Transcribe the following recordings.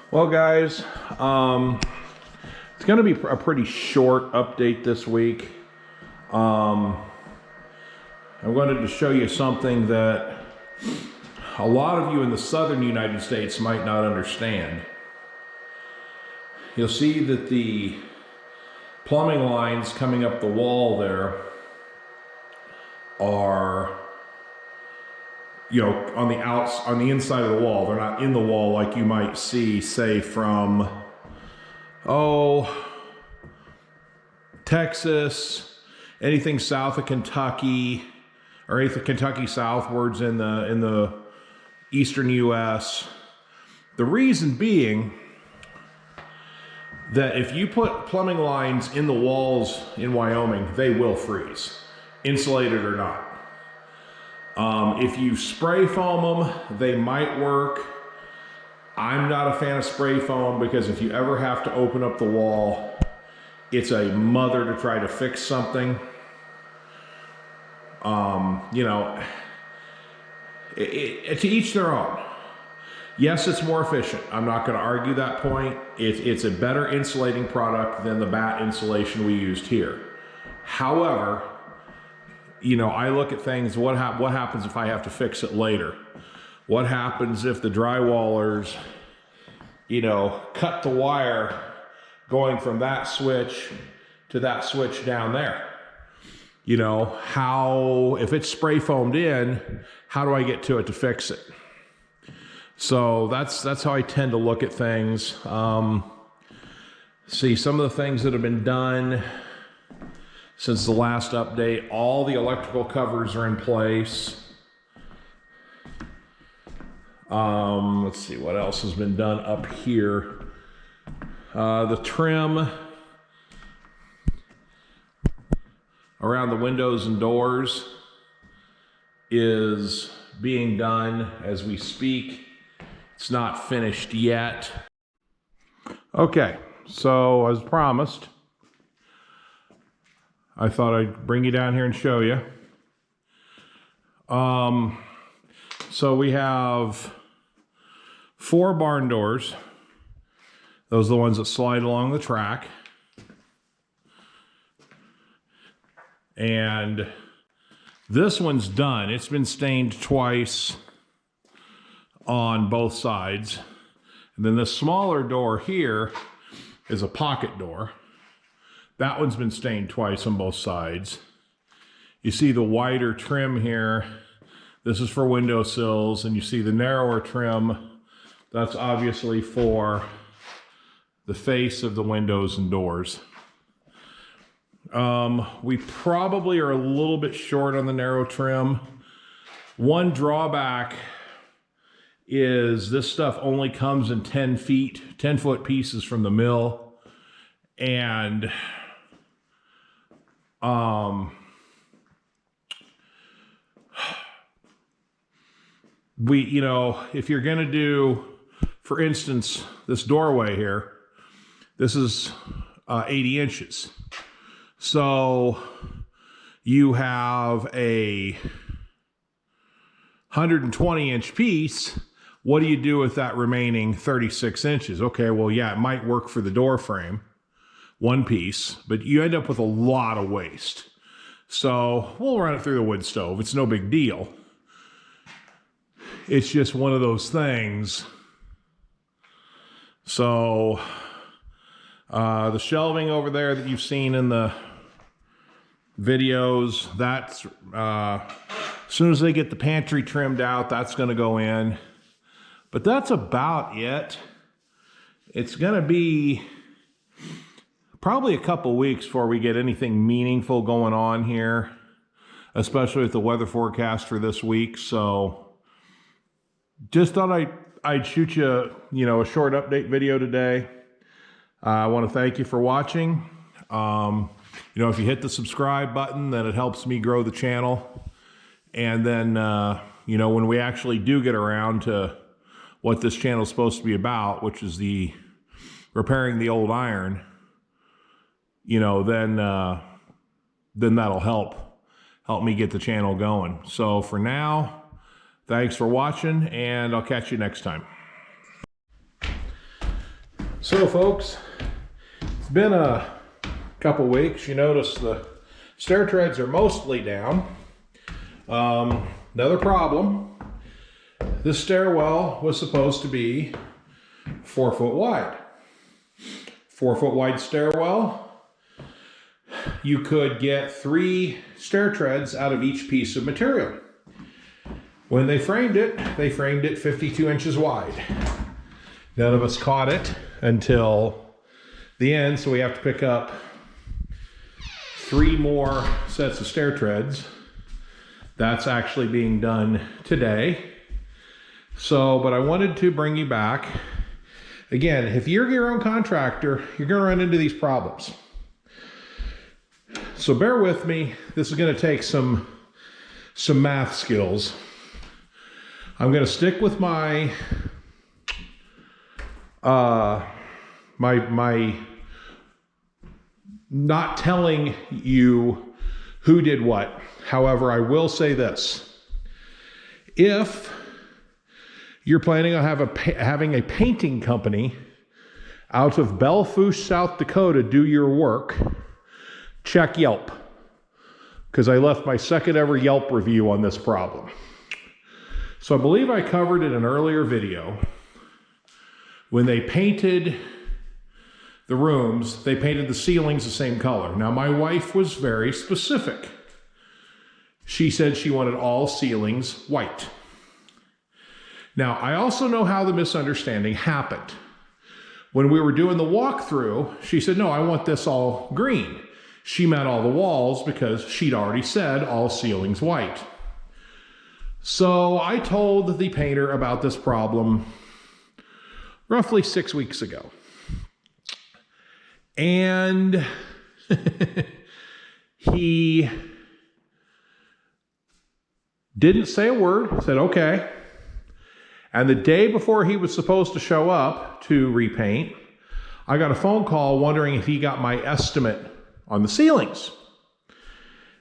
Well, guys, it's going to be a pretty short update this week. I wanted to show you something that a lot of you in the southern United States might not understand. You'll see that the plumbing lines coming up the wall there are, on the inside of the wall. They're not in the wall like you might see, say, from, Texas, anything south of Kentucky, or anything Kentucky southwards in the eastern U.S. The reason being that if you put plumbing lines in the walls in Wyoming, they will freeze, insulated or not. If you spray foam them, they might work. I'm not a fan of spray foam because if you ever have to open up the wall, it's a mother to try to fix something. To each their own. Yes, it's more efficient. I'm not going to argue that point. It's a better insulating product than the batt insulation we used here. However, I look at things, what happens if I have to fix it later? What happens if the drywallers, cut the wire going from that switch to that switch down there? If it's spray foamed in, how do I get to it to fix it? So that's how I tend to look at things. See some of the things that have been done since the last update. All the electrical covers are in place. Let's see what else has been done up here. The trim around the windows and doors is being done as we speak. It's not finished yet. Okay, so as promised, I thought I'd bring you down here and show you. So we have 4 barn doors. Those are the ones that slide along the track. And this one's done. It's been stained twice on both sides. And then this smaller door here is a pocket door. That one's been stained twice on both sides. You see the wider trim here. This is for windowsills, and you see the narrower trim. That's obviously for the face of the windows and doors. We probably are a little bit short on the narrow trim. One drawback is this stuff only comes in 10-foot pieces from the mill. And if you're going to do, for instance, this doorway here, this is 80 inches. So you have a 120-inch piece. What do you do with that remaining 36 inches? Okay, well, yeah, it might work for the door frame, one piece, but you end up with a lot of waste. So we'll run it through the wood stove. It's no big deal. It's just one of those things. So the shelving over there that you've seen in the videos, that's as soon as they get the pantry trimmed out, that's going to go in. But that's about it. It's going to be probably a couple weeks before we get anything meaningful going on here, especially with the weather forecast for this week. So just thought I'd shoot you, a short update video today. I want to thank you for watching. If you hit the subscribe button, then it helps me grow the channel. And then, when we actually do get around to what this channel is supposed to be about, which is the repairing the old iron, then that'll help me get the channel going. So for now, thanks for watching, and I'll catch you next time. So folks, it's been a couple weeks. You notice the stair treads are mostly down. Another problem, this stairwell was supposed to be 4 foot wide. 4 foot wide stairwell. You could get 3 stair treads out of each piece of material. When they framed it 52 inches wide. None of us caught it until the end, so we have to pick up 3 more sets of stair treads. That's actually being done today. So, but I wanted to bring you back. Again, if you're your own contractor, you're gonna run into these problems. So bear with me. This is gonna take some math skills. I'm gonna stick with my my not telling you who did what. However, I will say this. If you're planning on having a painting company out of Belfouche, South Dakota do your work, check Yelp, because I left my second ever Yelp review on this problem. So I believe I covered in an earlier video, when they painted the rooms, they painted the ceilings the same color. Now my wife was very specific. She said she wanted all ceilings white. Now I also know how the misunderstanding happened. When we were doing the walkthrough, she said, no, I want this all green. She meant all the walls because she'd already said all ceilings white. So I told the painter about this problem roughly 6 weeks ago. And he didn't say a word, said, okay. And the day before he was supposed to show up to repaint, I got a phone call wondering if he got my estimate on the ceilings.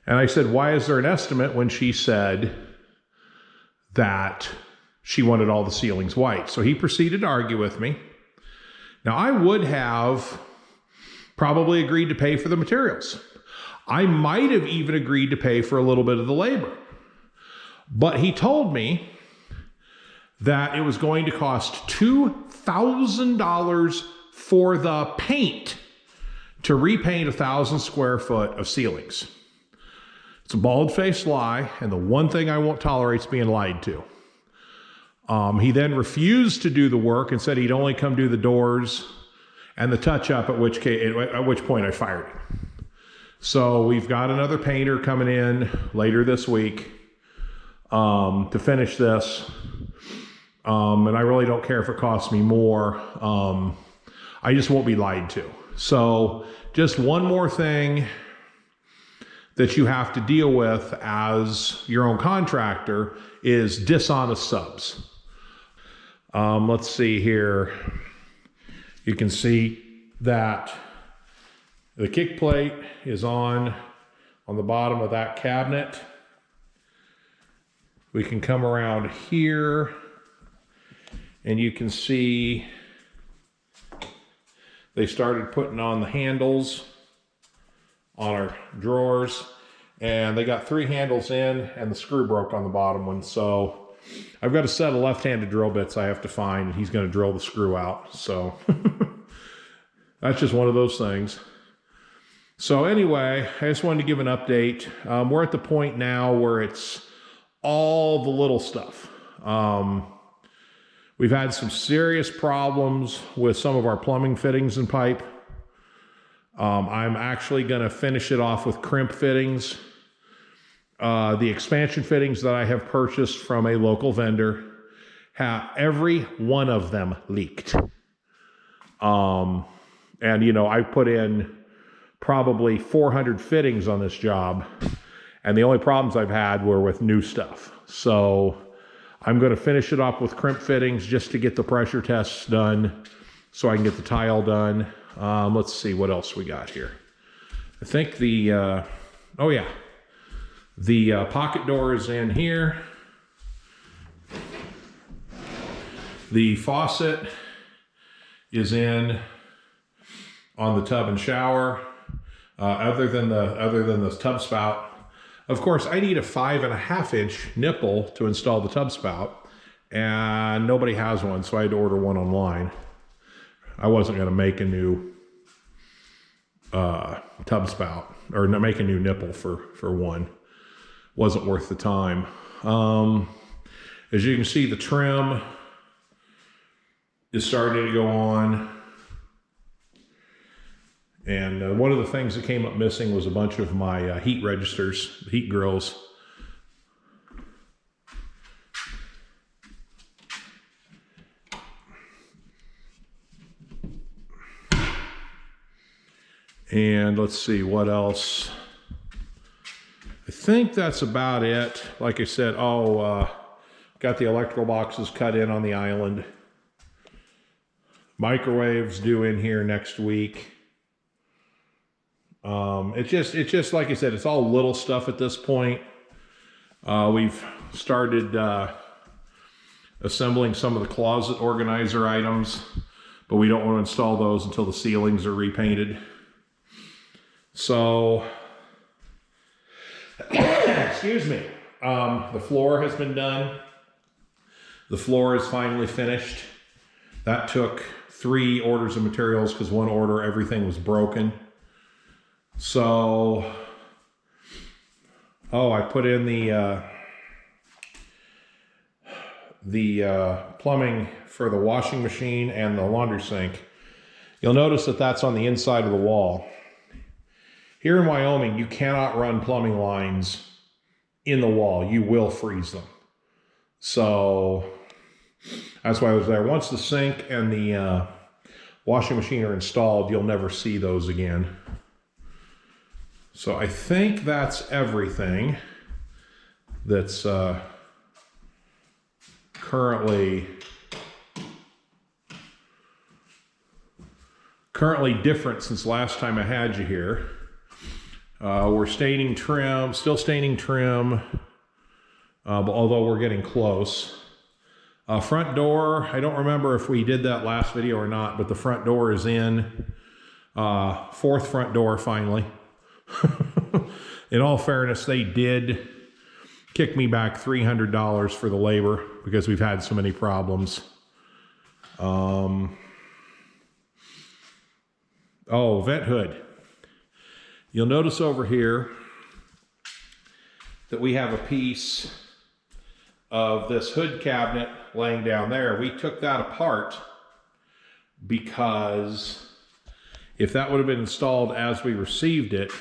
And I said, why is there an estimate when she said that she wanted all the ceilings white? So he proceeded to argue with me. Now I would have probably agreed to pay for the materials. I might have even agreed to pay for a little bit of the labor. But he told me that it was going to cost $2,000 for the paint to repaint 1,000 square foot of ceilings. It's a bald-faced lie, and the one thing I won't tolerate is being lied to. He then refused to do the work and said he'd only come do the doors and the touch-up, at which point I fired him. So we've got another painter coming in later this week to finish this. And I really don't care if it costs me more. I just won't be lied to. So just one more thing that you have to deal with as your own contractor is dishonest subs. Let's see here. You can see that the kick plate is on the bottom of that cabinet. We can come around here and you can see they started putting on the handles on our drawers, and they got 3 handles in and the screw broke on the bottom one. So I've got a set of left-handed drill bits I have to find, and he's going to drill the screw out. So that's just one of those things. So anyway, I just wanted to give an update. We're at the point now where it's all the little stuff. We've had some serious problems with some of our plumbing fittings and pipe. I'm actually going to finish it off with crimp fittings. The expansion fittings that I have purchased from a local vendor, every one of them leaked. And you know, I put in probably 400 fittings on this job, and the only problems I've had were with new stuff. So I'm going to finish it up with crimp fittings just to get the pressure tests done so I can get the tile done. Let's see what else we got here. I think the pocket door is in here. The faucet is in on the tub and shower. Other than the tub spout, of course, I need a 5.5-inch nipple to install the tub spout, and nobody has one, so I had to order one online. I wasn't going to make a new tub spout, or make a new nipple for one. Wasn't worth the time. As you can see, the trim is starting to go on. And one of the things that came up missing was a bunch of my heat registers, heat grills. And let's see, what else? I think that's about it. Like I said, got the electrical boxes cut in on the island. Microwaves due in here next week. It's just like I said, it's all little stuff at this point. We've started assembling some of the closet organizer items, but we don't want to install those until the ceilings are repainted. So, excuse me, the floor has been done. The floor is finally finished. That took 3 orders of materials because one order, everything was broken. So, I put in the plumbing for the washing machine and the laundry sink. You'll notice that that's on the inside of the wall. Here in Wyoming, you cannot run plumbing lines in the wall. You will freeze them. So that's why I was there. Once the sink and the washing machine are installed, you'll never see those again. So I think that's everything that's currently different since last time I had you here. We're staining trim, still staining trim, although we're getting close. Front door, I don't remember if we did that last video or not, but the front door is in. 4th front door finally. In all fairness, they did kick me back $300 for the labor because we've had so many problems. Vent hood. You'll notice over here that we have a piece of this hood cabinet laying down there. We took that apart because if that would have been installed as we received it,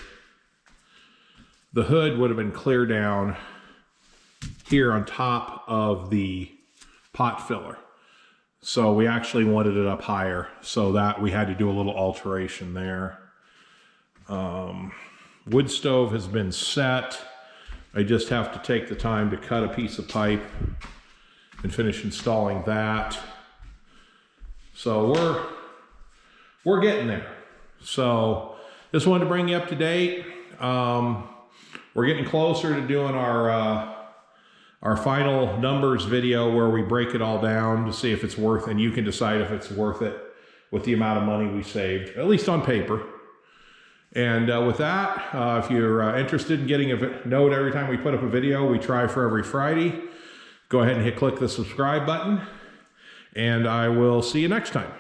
the hood would have been clear down here on top of the pot filler. So we actually wanted it up higher, so that we had to do a little alteration there. Wood stove has been set. I just have to take the time to cut a piece of pipe and finish installing that. So we're getting there. So just wanted to bring you up to date. We're getting closer to doing our final numbers video where we break it all down to see if it's worth, and you can decide if it's worth it with the amount of money we saved, at least on paper. And with that, if you're interested in getting a note every time we put up a video, we try for every Friday. Go ahead and click the subscribe button, and I will see you next time.